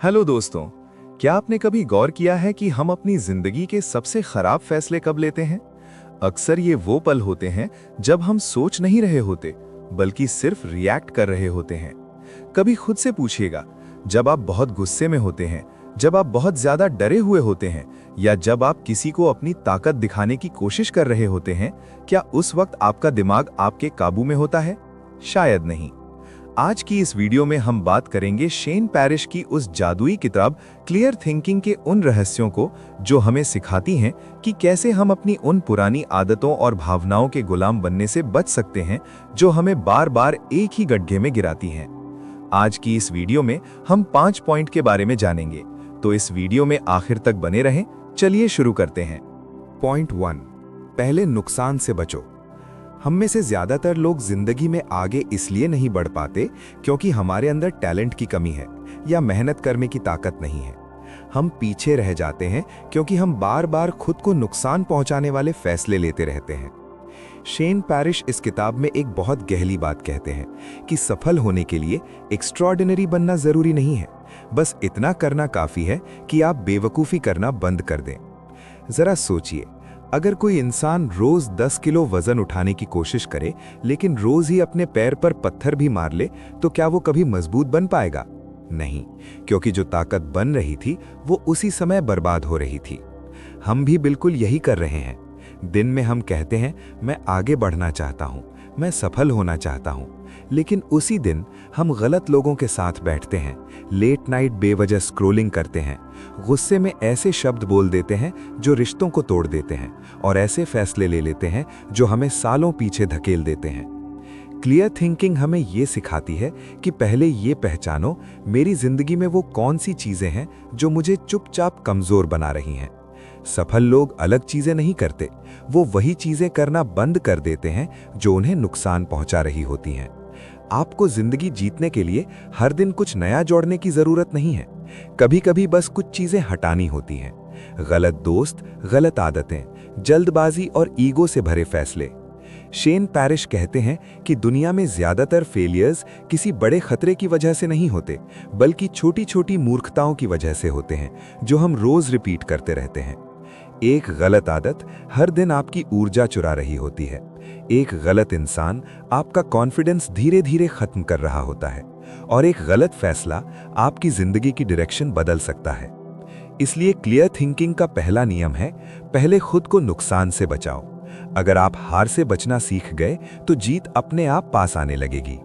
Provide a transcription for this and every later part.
Hello दोस्तों, क्या आपने कभी गौर किया है कि हम अपनी जिंदगी के सबसे खराब फैसले कब लेते हैं? अक्सर ये वो पल होते हैं जब हम सोच नहीं रहे होते, बल्कि सिर्फ रिएक्ट कर रहे होते हैं। कभी खुद से पूछिएगा, जब आप बहुत गुस्से में होते हैं, जब आप बहुत ज्यादा डरे हुए होते हैं, या जब आप किसी को अपनी ताकत दिखाने की कोशिश कर रहे होते हैं, क्या उस वक्त आपका दिमाग आपके काबू में होता है? शायद नहीं। आज की इस वीडियो में हम बात करेंगे शेन पैरिश की उस जादुई किताब क्लियर थिंकिंग के उन रहस्यों को जो हमें सिखाती हैं कि कैसे हम अपनी उन पुरानी आदतों और भावनाओं के गुलाम बनने से बच सकते हैं जो हमें बार बार एक ही गड्ढे में गिराती हैं। आज की इस वीडियो में हम 5 पॉइंट के बारे में जानेंगे, तो इस वीडियो में आखिर तक बने रहें। चलिए शुरू करते हैं। पॉइंट 1, पहले नुकसान से बचो। हम में से ज्यादातर लोग जिंदगी में आगे इसलिए नहीं बढ़ पाते क्योंकि हमारे अंदर टैलेंट की कमी है या मेहनत करने की ताकत नहीं है। हम पीछे रह जाते हैं क्योंकि हम बार बार खुद को नुकसान पहुंचाने वाले फैसले लेते रहते हैं। शेन पैरिश इस किताब में एक बहुत गहरी बात कहते हैं कि सफल होने के लिए एक्स्ट्रॉर्डिनरी बनना जरूरी नहीं है, बस इतना करना काफी है कि आप बेवकूफ़ी करना बंद कर दें। जरा सोचिए, अगर कोई इंसान रोज 10 किलो वजन उठाने की कोशिश करे लेकिन रोज ही अपने पैर पर पत्थर भी मार ले, तो क्या वो कभी मजबूत बन पाएगा? नहीं, क्योंकि जो ताकत बन रही थी वो उसी समय बर्बाद हो रही थी। हम भी बिल्कुल यही कर रहे हैं। दिन में हम कहते हैं, मैं आगे बढ़ना चाहता हूं, मैं सफल होना चाहता हूं, लेकिन उसी दिन हम गलत लोगों के साथ बैठते हैं, लेट नाइट बेवजह स्क्रॉलिंग करते हैं, गुस्से में ऐसे शब्द बोल देते हैं जो रिश्तों को तोड़ देते हैं, और ऐसे फैसले ले लेते हैं जो हमें सालों पीछे धकेल देते हैं। क्लियर थिंकिंग हमें ये सिखाती है कि पहले ये पहचानो, मेरी जिंदगी में वो कौन सी चीजें हैं जो मुझे चुपचाप कमजोर बना रही हैं। सफल लोग अलग चीजें नहीं करते, वो वही चीजें करना बंद कर देते हैं जो उन्हें नुकसान पहुंचा रही होती हैं। आपको जिंदगी जीतने के लिए हर दिन कुछ नया जोड़ने की जरूरत नहीं है। कभी कभी बस कुछ चीजें हटानी होती हैं। गलत दोस्त, गलत आदतें, जल्दबाजी और ईगो से भरे फैसले। शेन पैरिश कहते हैं कि दुनिया में ज्यादातर फेलियर्स किसी बड़े खतरे की वजह से नहीं होते, बल्कि छोटी छोटी मूर्खताओं की वजह से होते हैं जो हम रोज रिपीट करते रहते हैं। एक गलत आदत हर दिन आपकी ऊर्जा चुरा रही होती है। एक गलत इंसान आपका कॉन्फिडेंस धीरे धीरे खत्म कर रहा होता है, और एक गलत फैसला आपकी जिंदगी की डायरेक्शन बदल सकता है। इसलिए क्लियर थिंकिंग का पहला नियम है, पहले खुद को नुकसान से बचाओ। अगर आप हार से बचना सीख गए तो जीत अपने आप पास आने लगेगी।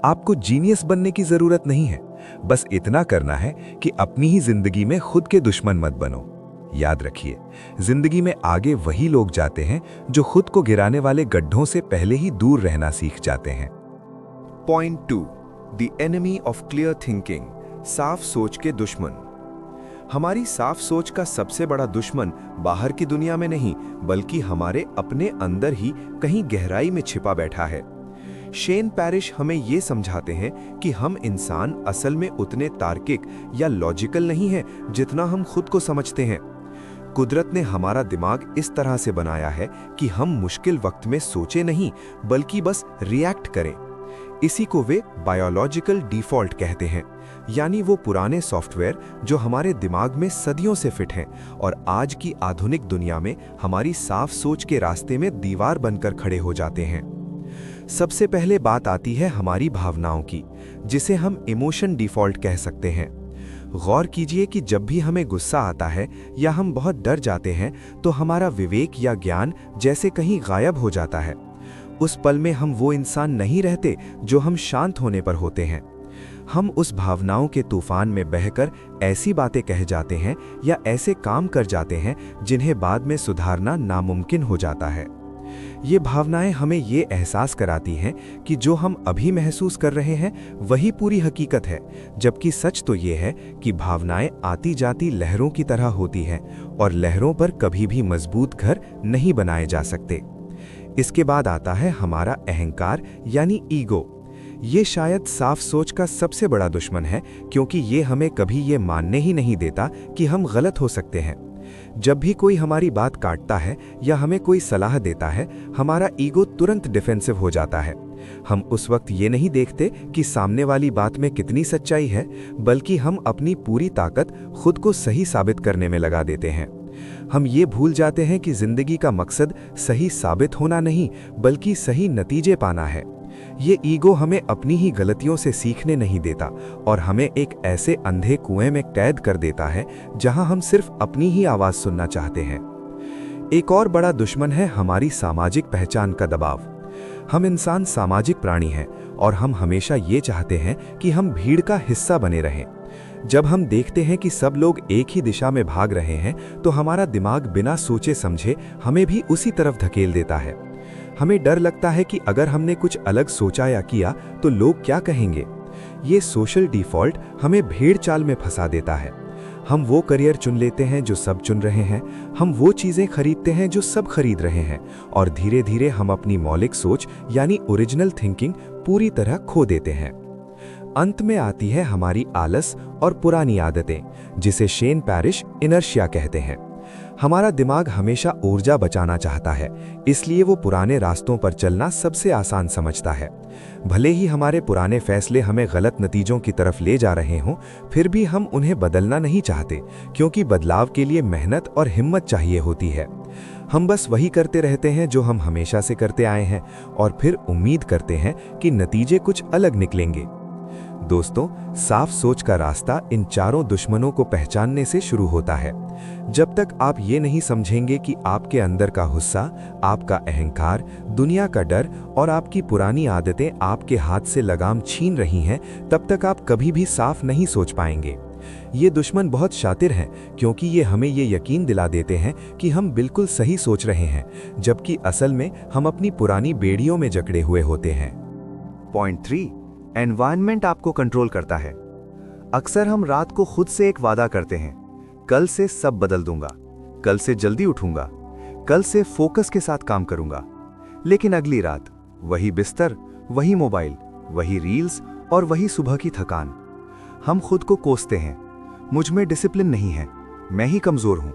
आपको जीनियस बनने की जरूरत नहीं है, बस इतना करना है कि अपनी ही जिंदगी में खुद के दुश्मन मत बनो। याद रखिए, जिंदगी में आगे वही लोग जाते हैं जो खुद को गिराने वाले गड्ढों से पहले ही दूर रहना सीख जाते हैं। Point 2, the enemy of clear thinking, साफ सोच के दुश्मन। हमारी साफ सोच का सबसे बड़ा दुश्मन बाहर की दुनिया में नहीं, बल्कि हमारे अपने अंदर ही कहीं गहराई में छिपा बैठा है। शेन पैरिश हमें ये समझाते हैं कि हम इंसान असल में उतने तार्किक या लॉजिकल नहीं हैं जितना हम खुद को समझते हैं। कुदरत ने हमारा दिमाग इस तरह से बनाया है कि हम मुश्किल वक्त में सोचे नहीं, बल्कि बस रिएक्ट करें। इसी को वे बायोलॉजिकल डिफॉल्ट कहते हैं, यानी वो पुराने सॉफ्टवेयर जो हमारे दिमाग में सदियों से फिट हैं और आज की आधुनिक दुनिया में हमारी साफ सोच के रास्ते में दीवार बनकर खड़े हो जाते हैं। सबसे पहले बात आती है हमारी भावनाओं की, जिसे हम इमोशन डिफॉल्ट कह सकते हैं। गौर कीजिए कि जब भी हमें गुस्सा आता है या हम बहुत डर जाते हैं तो हमारा विवेक या ज्ञान जैसे कहीं गायब हो जाता है। उस पल में हम वो इंसान नहीं रहते जो हम शांत होने पर होते हैं। हम उस भावनाओं के तूफान में बहकर ऐसी बातें कह जाते हैं या ऐसे काम कर जाते हैं जिन्हें बाद में सुधारना नामुमकिन हो जाता है। ये भावनाएं हमें ये एहसास कराती हैं कि जो हम अभी महसूस कर रहे हैं वही पूरी हकीकत है, जबकि सच तो ये है कि भावनाएं आती जाती लहरों की तरह होती हैं और लहरों पर कभी भी मजबूत घर नहीं बनाए जा सकते। इसके बाद आता है हमारा अहंकार यानी ईगो। ये शायद साफ सोच का सबसे बड़ा दुश्मन है, क्योंकि ये हमें कभी ये मानने ही नहीं देता कि हम गलत हो सकते हैं। जब भी कोई हमारी बात काटता है या हमें कोई सलाह देता है, हमारा ईगो तुरंत डिफेंसिव हो जाता है। हम उस वक्त ये नहीं देखते कि सामने वाली बात में कितनी सच्चाई है, बल्कि हम अपनी पूरी ताकत खुद को सही साबित करने में लगा देते हैं। हम ये भूल जाते हैं कि जिंदगी का मकसद सही साबित होना नहीं, बल्कि सही नतीजे पाना है। ये ईगो हमें अपनी ही गलतियों से सीखने नहीं देता और हमें एक ऐसे अंधे कुएं में कैद कर देता है जहां हम सिर्फ अपनी ही आवाज सुनना चाहते हैं। एक और बड़ा दुश्मन है हमारी सामाजिक पहचान का दबाव। हम इंसान सामाजिक प्राणी हैं और हम हमेशा ये चाहते हैं कि हम भीड़ का हिस्सा बने रहें। जब हम देखते हैं कि सब लोग एक ही दिशा में भाग रहे हैं, तो हमारा दिमाग बिना सोचे समझे हमें भी उसी तरफ धकेल देता है। हमें डर लगता है कि अगर हमने कुछ अलग सोचा या किया तो लोग क्या कहेंगे। ये सोशल डिफ़ॉल्ट हमें भेड़ चाल में फंसा देता है। हम वो करियर चुन लेते हैं जो सब चुन रहे हैं, हम वो चीज़ें खरीदते हैं जो सब खरीद रहे हैं, और धीरे धीरे हम अपनी मौलिक सोच यानी ओरिजिनल थिंकिंग पूरी तरह खो देते हैं। अंत में आती है हमारी आलस और पुरानी आदतें, जिसे शेन पैरिश इनर्शिया कहते हैं। हमारा दिमाग हमेशा ऊर्जा बचाना चाहता है, इसलिए वो पुराने रास्तों पर चलना सबसे आसान समझता है। भले ही हमारे पुराने फैसले हमें गलत नतीजों की तरफ ले जा रहे हों, फिर भी हम उन्हें बदलना नहीं चाहते, क्योंकि बदलाव के लिए मेहनत और हिम्मत चाहिए होती है। हम बस वही करते रहते हैं जो हम हमेशा से करते आए हैं, और फिर उम्मीद करते हैं कि नतीजे कुछ अलग निकलेंगे। दोस्तों, साफ सोच का रास्ता इन चारों दुश्मनों को पहचानने से शुरू होता है। जब तक आप ये नहीं समझेंगे कि आपके अंदर का गुस्सा, आपका अहंकार, दुनिया का डर और आपकी पुरानी आदतें आपके हाथ से लगाम छीन रही हैं, तब तक आप कभी भी साफ नहीं सोच पाएंगे। ये दुश्मन बहुत शातिर हैं, क्योंकि ये हमें ये यकीन दिला देते हैं कि हम बिल्कुल सही सोच रहे हैं, जबकि असल में हम अपनी पुरानी बेड़ियों में जकड़े हुए होते हैं। पॉइंट 3, एनवायरनमेंट आपको कंट्रोल करता है। अक्सर हम रात को खुद से एक वादा करते हैं, कल से सब बदल दूंगा, कल से जल्दी उठूंगा, कल से फोकस के साथ काम करूंगा। लेकिन अगली रात वही बिस्तर, वही मोबाइल, वही रील्स और वही सुबह की थकान। हम खुद को कोसते हैं, मुझ में डिसिप्लिन नहीं है, मैं ही कमजोर हूं।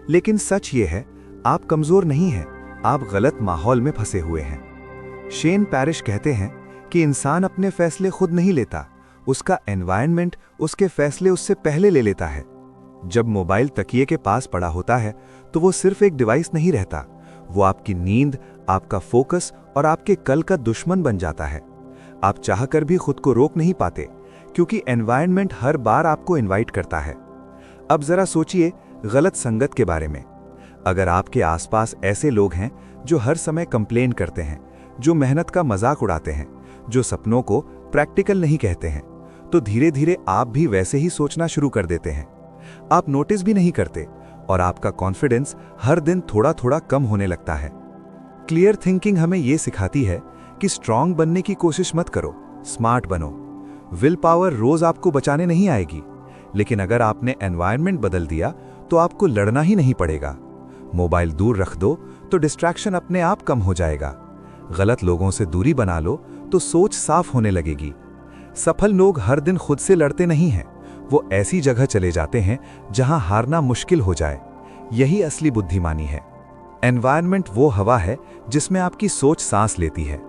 लेकिन सच ये है, आप कमजोर नहीं हैं, आप गलत माहौल में फंसे हुए हैं। शेन पैरिश कहते हैं कि इंसान अपने फैसले खुद नहीं लेता, उसका एनवायरनमेंट उसके फैसले उससे पहले ले लेता है। जब मोबाइल तकिए के पास पड़ा होता है, तो वो सिर्फ एक डिवाइस नहीं रहता, वो आपकी नींद, आपका फोकस और आपके कल का दुश्मन बन जाता है। आप चाहकर भी खुद को रोक नहीं पाते, क्योंकि एनवायरनमेंट हर बार आपको इनवाइट करता है। अब जरा सोचिए गलत संगत के बारे में। अगर आपके आसपास ऐसे लोग हैं जो हर समय कंप्लेन करते हैं, जो मेहनत का मजाक उड़ाते हैं, जो सपनों को प्रैक्टिकल नहीं कहते हैं, तो धीरे धीरे आप भी वैसे ही सोचना शुरू कर देते हैं। आप नोटिस भी नहीं करते और आपका कॉन्फिडेंस हर दिन थोड़ा थोड़ा कम होने लगता है। क्लियर थिंकिंग हमें यह सिखाती है कि स्ट्रांग बनने की कोशिश मत करो, स्मार्ट बनो। विल पावर रोज आपको बचाने नहीं आएगी, लेकिन अगर आपने एनवायरनमेंट बदल दिया तो आपको लड़ना ही नहीं पड़ेगा। मोबाइल दूर रख दो तो डिस्ट्रैक्शन अपने आप कम हो जाएगा। गलत लोगों से दूरी बना लो तो सोच साफ होने लगेगी। सफल लोग हर दिन खुद से लड़ते नहीं हैं, वो ऐसी जगह चले जाते हैं जहां हारना मुश्किल हो जाए। यही असली बुद्धिमानी है। एनवायरनमेंट वो हवा है जिसमें आपकी सोच सांस लेती है।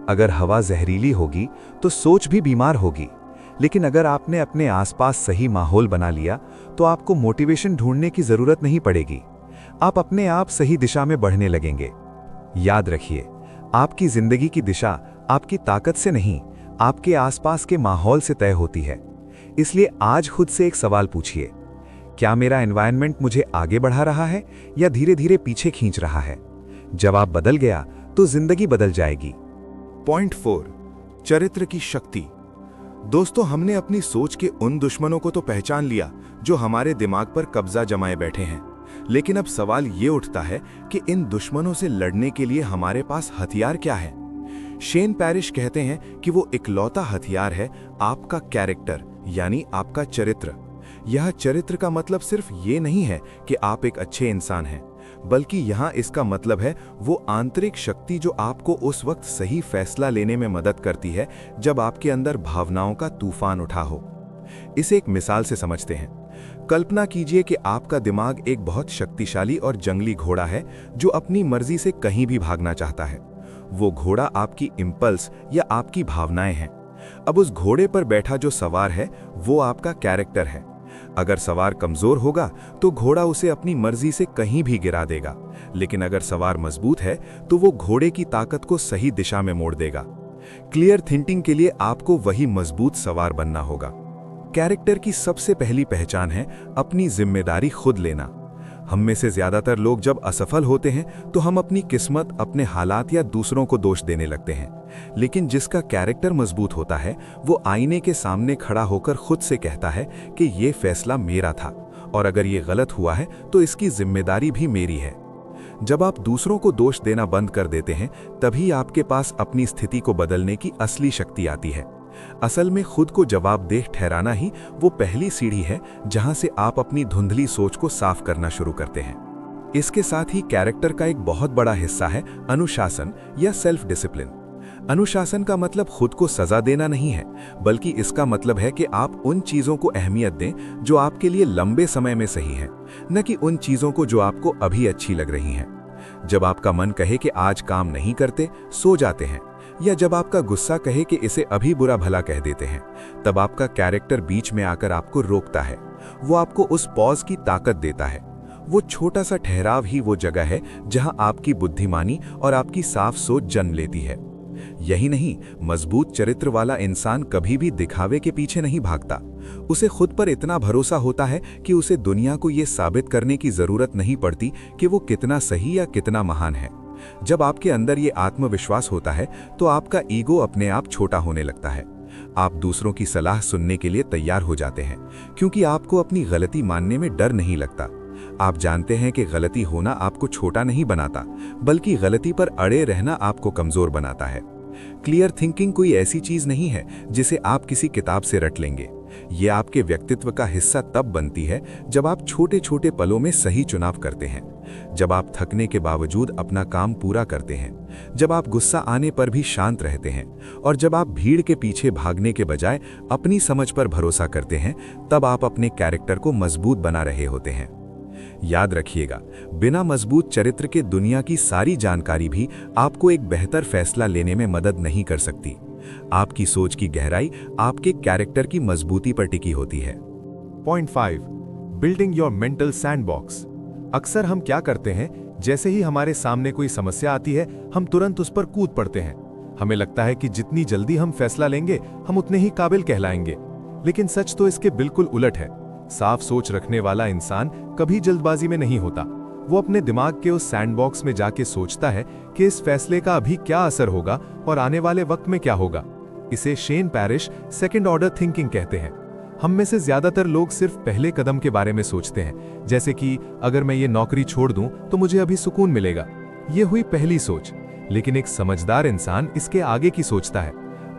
अगर हवा जहरीली होगी तो सोच भी बीमार होगी, लेकिन अगर आपने अपने आसपास सही माहौल बना लिया तो आपको मोटिवेशन ढूंढने की जरूरत नहीं पड़ेगी। आप अपने आप सही दिशा में बढ़ने लगेंगे। याद रखिए, आपकी जिंदगी की दिशा आपकी ताकत से नहीं, आपके आसपास के माहौल से तय होती है। इसलिए आज खुद से एक सवाल पूछिए, क्या मेरा एनवायरनमेंट मुझे आगे बढ़ा रहा है या धीरे धीरे पीछे खींच रहा है? जवाब बदल गया तो जिंदगी बदल जाएगी। पॉइंट 4, चरित्र की शक्ति। दोस्तों, हमने अपनी सोच के उन दुश्मनों को तो पहचान लिया जो हमारे दिमाग पर कब्जा जमाए बैठे हैं, लेकिन अब सवाल ये उठता है कि इन दुश्मनों से लड़ने के लिए हमारे पास हथियार क्या है? शेन पैरिश कहते हैं कि वो इकलौता हथियार है आपका कैरेक्टर, यानी आपका चरित्र। यह चरित्र का मतलब सिर्फ ये नहीं है कि आप एक अच्छे इंसान हैं, बल्कि यहाँ इसका मतलब है वो आंतरिक शक्ति जो आपको उस वक्त सही फैसला लेने में मदद करती है जब आपके अंदर भावनाओं का तूफान उठा हो। इसे एक मिसाल से समझते हैं। कल्पना कीजिए कि आपका दिमाग एक बहुत शक्तिशाली और जंगली घोड़ा है जो अपनी मर्जी से कहीं भी भागना चाहता है। वो घोड़ा आपकी इम्पल्स या आपकी भावनाएं हैं। अब उस घोड़े पर बैठा जो सवार है वो आपका कैरेक्टर है। अगर सवार कमजोर होगा तो घोड़ा उसे अपनी मर्जी से कहीं भी गिरा देगा, लेकिन अगर सवार मजबूत है तो वो घोड़े की ताकत को सही दिशा में मोड़ देगा। क्लियर थिंकिंग के लिए आपको वही मजबूत सवार बनना होगा। कैरेक्टर की सबसे पहली पहचान है अपनी जिम्मेदारी खुद लेना। हम में से ज्यादातर लोग जब असफल होते हैं तो हम अपनी किस्मत, अपने हालात या दूसरों को दोष देने लगते हैं। लेकिन जिसका कैरेक्टर मजबूत होता है वो आईने के सामने खड़ा होकर खुद से कहता है कि ये फैसला मेरा था और अगर ये गलत हुआ है तो इसकी जिम्मेदारी भी मेरी है। जब आप दूसरों को दोष देना बंद कर देते हैं तभी आपके पास अपनी स्थिति को बदलने की असली शक्ति आती है। असल में खुद को जवाबदेह ठहराना ही वो पहली सीढ़ी है जहां से आप अपनी धुंधली सोच को साफ करना शुरू करते हैं। इसके साथ ही कैरेक्टर का एक बहुत बड़ा हिस्सा है अनुशासन या सेल्फ डिसिप्लिन। अनुशासन का मतलब खुद को सजा देना नहीं है, बल्कि इसका मतलब है कि आप उन चीजों को अहमियत दें जो आपके लिए लंबे समय में सही हैं, न कि उन चीजों को जो आपको अभी अच्छी लग रही हैं। जब आपका मन कहे कि आज काम नहीं करते, सो जाते हैं, या जब आपका गुस्सा कहे कि इसे अभी बुरा भला कह देते हैं, तब आपका कैरेक्टर बीच में आकर आपको रोकता है। वो आपको उस पॉज की ताकत देता है। वो छोटा सा ठहराव ही वो जगह है जहां आपकी बुद्धिमानी और आपकी साफ सोच जन्म लेती है। यही नहीं, मजबूत चरित्र वाला इंसान कभी भी दिखावे के पीछे नहीं भागता। उसे खुद पर इतना भरोसा होता है कि उसे दुनिया को ये साबित करने की जरूरत नहीं पड़ती कि वो कितना सही या कितना महान है। जब आपके अंदर ये आत्मविश्वास होता है तो आपका ईगो अपने आप छोटा होने लगता है। आप दूसरों की सलाह सुनने के लिए तैयार हो जाते हैं, क्योंकि आपको अपनी गलती मानने में डर नहीं लगता। आप जानते हैं कि गलती होना आपको छोटा नहीं बनाता, बल्कि गलती पर अड़े रहना आपको कमजोर बनाता है। क्लियर थिंकिंग कोई ऐसी चीज नहीं है जिसे आप किसी किताब से रट लेंगे। ये आपके व्यक्तित्व का हिस्सा तब बनती है जब आप छोटे छोटे पलों में सही चुनाव करते हैं, जब आप थकने के बावजूद अपना काम पूरा करते हैं, जब आप गुस्सा आने पर भी शांत रहते हैं, और जब आप भीड़ के पीछे भागने के बजाय अपनी समझ पर भरोसा करते हैं, तब आप अपने कैरेक्टर को मजबूत बना रहे होते हैं। याद रखिएगा, बिना मजबूत चरित्र के दुनिया की सारी जानकारी भी आपको एक बेहतर फैसला लेने में मदद नहीं कर सकती। आपकी सोच की गहराई आपके कैरेक्टर की मजबूती पर टिकी होती है। Point 5, building your mental sandbox. अक्सर हम क्या करते हैं, जैसे ही हमारे सामने कोई समस्या आती है हम तुरंत उस पर कूद पड़ते हैं। हमें लगता है कि जितनी जल्दी हम फैसला लेंगे हम उतने ही काबिल कहलाएंगे, लेकिन सच तो इसके बिल्कुल उलट है। साफ सोच रखने वाला इंसान कभी जल्दबाजी में नहीं होता। वो अपने दिमाग के उस सैंडबॉक्स में जाके सोचता है कि इस फैसले का अभी क्या असर होगा और आने वाले वक्त में क्या होगा। इसे Shane parish second order thinking कहते हैं। हम में से ज्यादातर लोग सिर्फ पहले कदम के बारे में सोचते हैं, जैसे कि अगर मैं ये नौकरी छोड़ दूं तो मुझे अभी सुकून मिलेगा। ये हुई पहली सोच। लेकिन एक समझदार इंसान इसके आगे की सोचता है,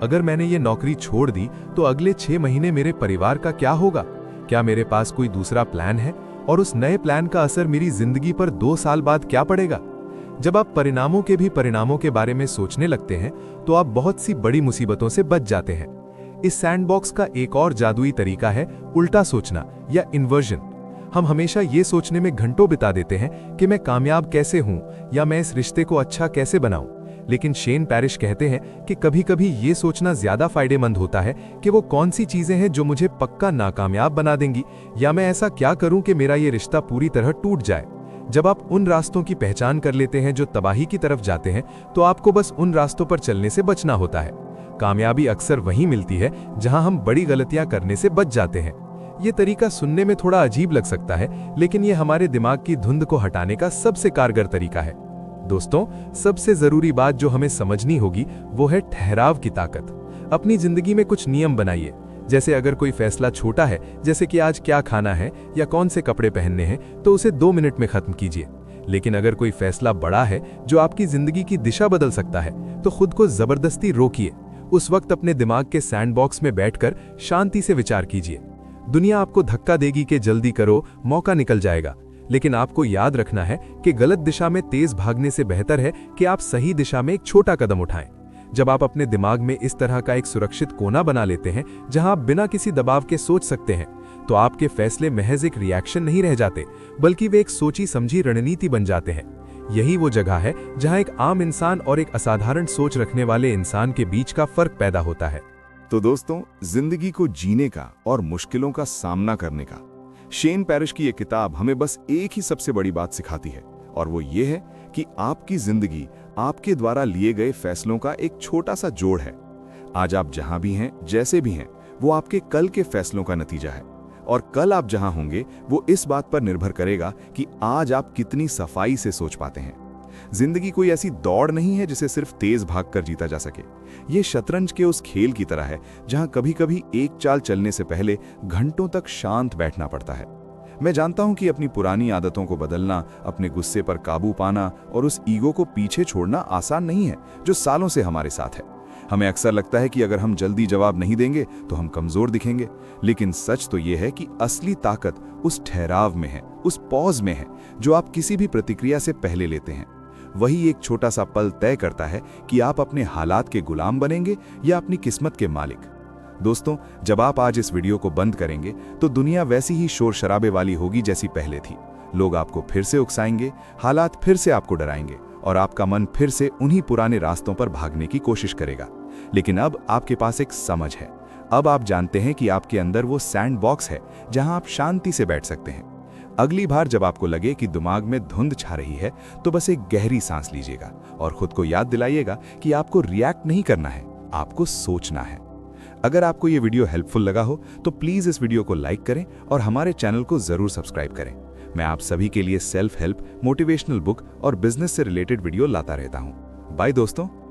अगर मैंने ये नौकरी छोड़ दी तो अगले 6 महीने मेरे परिवार का क्या होगा? क्या मेरे पास कोई दूसरा प्लान है? और उस नए प्लान का असर मेरी जिंदगी पर 2 साल बाद क्या पड़ेगा? जब आप परिणामों के बारे में सोचने लगते हैं तो आप बहुत सी बड़ी मुसीबतों से बच जाते हैं। इस सैंडबॉक्स का एक और जादुई तरीका है उल्टा सोचना या इन्वर्जन। हम हमेशा ये सोचने में घंटों बिता देते हैं कि मैं कामयाब कैसे हूं या मैं इस रिश्ते को अच्छा कैसे बनाऊं। लेकिन शेन पैरिश कहते हैं कि कभी-कभी ये सोचना ज्यादा फायदेमंद होता है कि वो कौन सी चीजें हैं जो मुझे पक्का नाकामयाब बना देंगी, या मैं ऐसा क्या करूं कि मेरा ये रिश्ता पूरी तरह टूट जाए। जब आप उन रास्तों की पहचान कर लेते हैं जो तबाही की तरफ जाते हैं, तो आपको बस उन रास्तों पर चलने से बचना होता है। कामयाबी अक्सर वहीं मिलती है जहां हम बड़ी गलतियां करने से बच जाते हैं। ये तरीका सुनने में थोड़ा अजीब लग सकता है, लेकिन ये हमारे दिमाग की धुंध को हटाने का सबसे कारगर तरीका है। दोस्तों, सबसे जरूरी बात जो हमें समझनी होगी वो है ठहराव की ताकत। अपनी जिंदगी में कुछ नियम बनाइए। जैसे अगर कोई फैसला छोटा है, जैसे कि आज क्या खाना है या कौन से कपड़े पहनने हैं, तो उसे 2 मिनट में खत्म कीजिए। लेकिन अगर कोई फैसला बड़ा है जो आपकी जिंदगी की दिशा बदल सकता है, तो खुद को जबरदस्ती रोकिए। उस वक्त अपने दिमाग के सैंडबॉक्स में बैठकर शांति से विचार कीजिए। दुनिया आपको धक्का देगी कि जल्दी करो, मौका निकल जाएगा। लेकिन आपको याद रखना है कि गलत दिशा में तेज भागने से बेहतर है कि आप सही दिशा में एक छोटा कदम उठाएं। जब आप अपने दिमाग में इस तरह का एक सुरक्षित कोना बना लेते हैं जहां आप बिना किसी दबाव के सोच सकते हैं, तो आपके फैसले महज एक रिएक्शन नहीं रह जाते, बल्कि वे एक सोची समझी रणनीति बन जाते हैं। यही वो जगह है जहां एक आम इंसान और एक असाधारण सोच रखने वाले इंसान के बीच का फर्क पैदा होता है। तो दोस्तों, जिंदगी को जीने का और मुश्किलों का सामना करने का शेन पैरिश की ये किताब हमें बस एक ही सबसे बड़ी बात सिखाती है, और वो ये है कि आपकी जिंदगी आपके द्वारा लिए गए फैसलों का एक छोटा सा जोड़ है। आज आप जहां भी हैं, जैसे भी हैं, वो आपके कल के फैसलों का नतीजा है, और कल आप जहां होंगे वो इस बात पर निर्भर करेगा कि आज आप कितनी सफाई से सोच पाते हैं। जिंदगी कोई ऐसी दौड़ नहीं है जिसे सिर्फ तेज भागकर जीता जा सके। ये शतरंज के उस खेल की तरह है जहां कभी-कभी एक चाल चलने से पहले घंटों तक शांत बैठना पड़ता है। मैं जानता हूं कि अपनी पुरानी आदतों को बदलना, अपने गुस्से पर काबू पाना और उस ईगो को पीछे छोड़ना आसान नहीं है जो सालों से हमारे साथ है। हमें अक्सर लगता है कि अगर हम जल्दी जवाब नहीं देंगे तो हम कमजोर दिखेंगे, लेकिन सच तो यह है कि असली ताकत उस ठहराव में है, उस पॉज में है जो आप किसी भी प्रतिक्रिया से पहले लेते हैं। वही एक छोटा सा पल तय करता है कि आप अपने हालात के गुलाम बनेंगे या अपनी किस्मत के मालिक। दोस्तों, जब आप आज इस वीडियो को बंद करेंगे तो दुनिया वैसी ही शोर शराबे वाली होगी जैसी पहले थी। लोग आपको फिर से उकसाएंगे, हालात फिर से आपको डराएंगे और आपका मन फिर से उन्हीं पुराने रास्तों पर भागने की कोशिश करेगा। लेकिन अब आपके पास एक समझ है। अब आप जानते हैं कि आपके अंदर वो सैंड बॉक्स है जहां आप शांति से बैठ सकते हैं। अगली बार जब आपको लगे कि दिमाग में धुंध छा रही है तो बस एक गहरी सांस लीजिएगा और खुद को याद दिलाइएगा कि आपको रिएक्ट नहीं करना है, आपको सोचना है। अगर आपको ये वीडियो हेल्पफुल लगा हो तो प्लीज इस वीडियो को लाइक करें और हमारे चैनल को जरूर सब्सक्राइब करें। मैं आप सभी के लिए सेल्फ हेल्प, मोटिवेशनल बुक और बिजनेस से रिलेटेड वीडियो लाता रहता हूं। बाय दोस्तों।